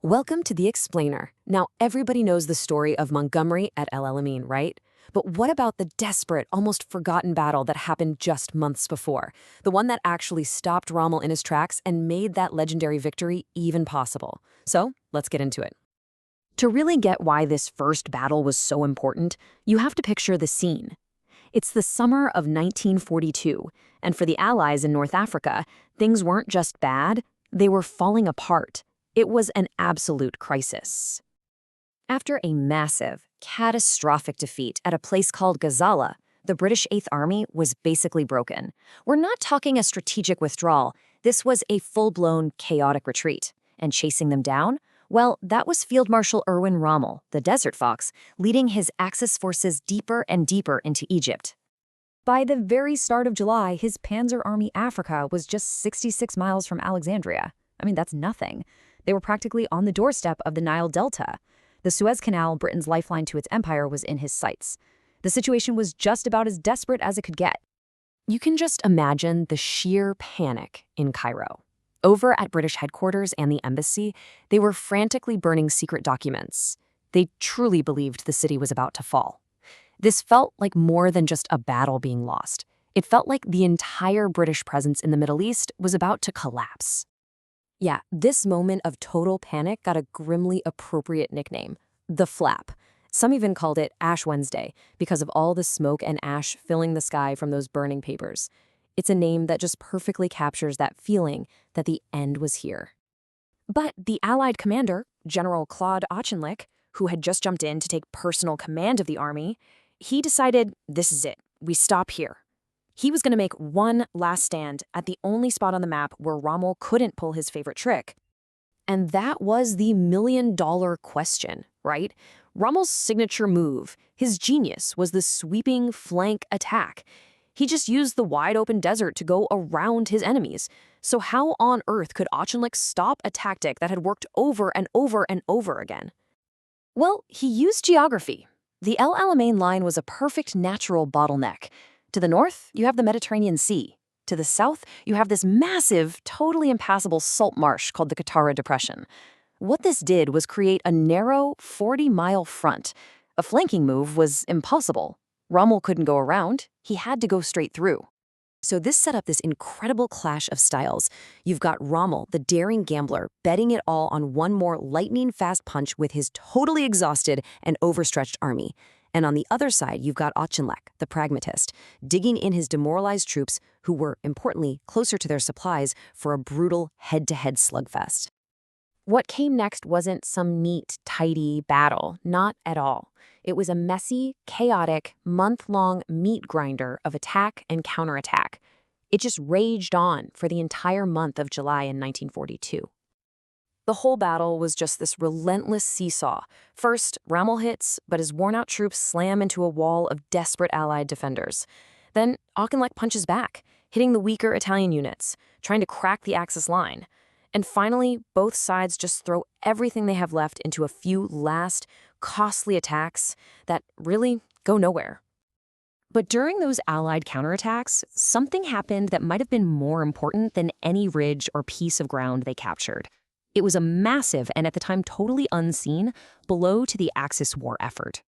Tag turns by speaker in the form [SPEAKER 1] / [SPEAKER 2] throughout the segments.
[SPEAKER 1] Welcome to The Explainer. Now, everybody knows the story of Montgomery at El Alamein, right? But what about the desperate, almost forgotten battle that happened just months before? The one that actually stopped Rommel in his tracks and made that legendary victory even possible. So, let's get into it. To really get why this first battle was so important, you have to picture the scene. It's the summer of 1942, and for the Allies in North Africa, things weren't just bad, they were falling apart. It was an absolute crisis. After a massive, catastrophic defeat at a place called Gazala, the British Eighth Army was basically broken. We're not talking a strategic withdrawal. This was a full-blown, chaotic retreat. And chasing them down? Well, that was Field Marshal Erwin Rommel, the Desert Fox, leading his Axis forces deeper and deeper into Egypt. By the very start of July, his Panzer Army Africa was just 66 miles from Alexandria. I mean, that's nothing. They were practically on the doorstep of the Nile Delta. The Suez Canal, Britain's lifeline to its empire, was in his sights. The situation was just about as desperate as it could get. You can just imagine the sheer panic in Cairo. Over at British headquarters and the embassy, they were frantically burning secret documents. They truly believed the city was about to fall. This felt like more than just a battle being lost. It felt like the entire British presence in the Middle East was about to collapse. Yeah, this moment of total panic got a grimly appropriate nickname, the Flap. Some even called it Ash Wednesday because of all the smoke and ash filling the sky from those burning papers. It's a name that just perfectly captures that feeling that the end was here. But the Allied commander, General Claude Auchinleck, who had just jumped in to take personal command of the army, he decided this is it, we stop here. He was going to make one last stand at the only spot on the map where Rommel couldn't pull his favorite trick. And that was the million-dollar question, right? Rommel's signature move, his genius, was the sweeping flank attack. He just used the wide-open desert to go around his enemies. So how on earth could Auchinleck stop a tactic that had worked over and over and over again? Well, he used geography. The El Alamein line was a perfect natural bottleneck. To the north, you have the Mediterranean Sea. To the south, you have this massive, totally impassable salt marsh called the Qattara Depression. What this did was create a narrow, 40-mile front. A flanking move was impossible. Rommel couldn't go around. He had to go straight through. So this set up this incredible clash of styles. You've got Rommel, the daring gambler, betting it all on one more lightning-fast punch with his totally exhausted and overstretched army. And on the other side, you've got Auchinleck, the pragmatist, digging in his demoralized troops who were, importantly, closer to their supplies for a brutal head-to-head slugfest. What came next wasn't some neat, tidy battle, not at all. It was a messy, chaotic, month-long meat grinder of attack and counterattack. It just raged on for the entire month of July in 1942. The whole battle was just this relentless seesaw. First, Rommel hits, but his worn-out troops slam into a wall of desperate Allied defenders. Then Auchinleck punches back, hitting the weaker Italian units, trying to crack the Axis line. And finally, both sides just throw everything they have left into a few last, costly attacks that really go nowhere. But during those Allied counterattacks, something happened that might have been more important than any ridge or piece of ground they captured. It was a massive, and at the time totally unseen, blow to the Axis war effort.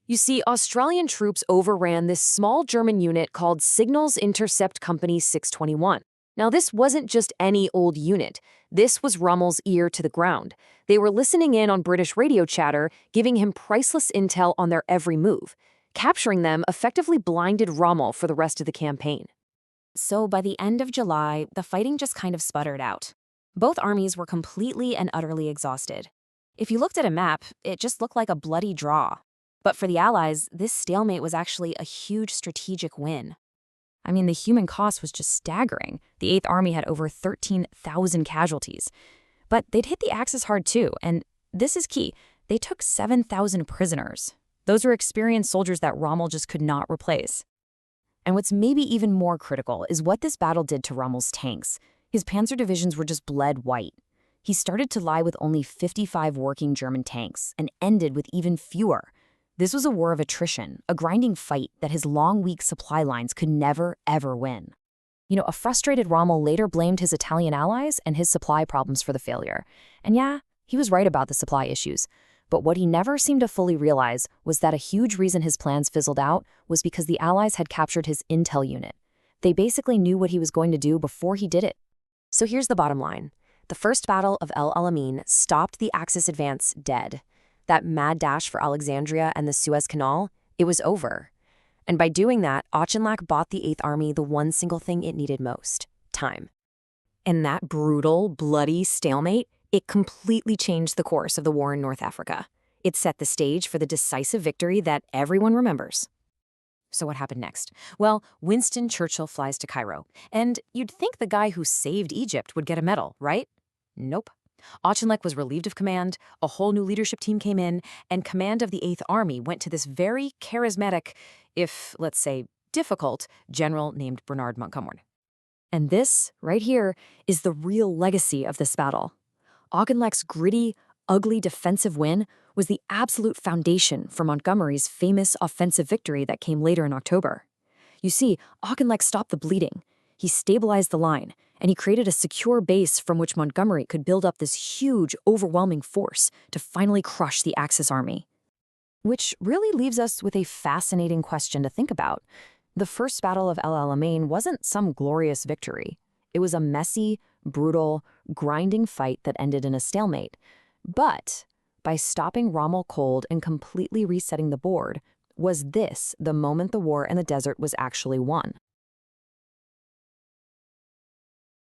[SPEAKER 1] You see, Australian troops overran this small German unit called Signals Intercept Company 621. Now, this wasn't just any old unit. This was Rommel's ear to the ground. They were listening in on British radio chatter, giving him priceless intel on their every move. Capturing them effectively blinded Rommel for the rest of the campaign. So by the end of July, the fighting just kind of sputtered out. Both armies were completely and utterly exhausted. If you looked at a map, it just looked like a bloody draw. But for the Allies, this stalemate was actually a huge strategic win. I mean, the human cost was just staggering. The Eighth Army had over 13,000 casualties. But they'd hit the Axis hard too, and this is key. They took 7,000 prisoners. Those were experienced soldiers that Rommel just could not replace. And what's maybe even more critical is what this battle did to Rommel's tanks. His panzer divisions were just bled white. He started to lie with only 55 working German tanks and ended with even fewer. This was a war of attrition, a grinding fight that his long, weak supply lines could never, ever win. A frustrated Rommel later blamed his Italian allies and his supply problems for the failure. And yeah, He was right about the supply issues, but what he never seemed to fully realize was that a huge reason his plans fizzled out was because the Allies had captured his intel unit. They basically knew what he was going to do before he did it. So here's the bottom line. The First Battle of El Alamein stopped the Axis advance dead. That mad dash for Alexandria and the Suez Canal, it was over. And by doing that, Auchinleck bought the Eighth Army the one single thing it needed most: time. And that brutal, bloody stalemate, it completely changed the course of the war in North Africa. It set the stage for the decisive victory that everyone remembers. So what happened next? Well, Winston Churchill flies to Cairo. And you'd think the guy who saved Egypt would get a medal, right? Nope. Auchinleck was relieved of command, a whole new leadership team came in, and command of the Eighth Army went to this very charismatic, if, let's say, difficult, general named Bernard Montgomery. And this, right here, is the real legacy of this battle. Auchinleck's gritty, ugly defensive win was the absolute foundation for Montgomery's famous offensive victory that came later in October. You see, Auchinleck stopped the bleeding. He stabilized the line, and he created a secure base from which Montgomery could build up this huge, overwhelming force to finally crush the Axis army. Which really leaves us with a fascinating question to think about. The First Battle of El Alamein wasn't some glorious victory. It was a messy, brutal, grinding fight that ended in a stalemate. But by stopping Rommel cold and completely resetting the board, was this the moment the war in the desert was actually won?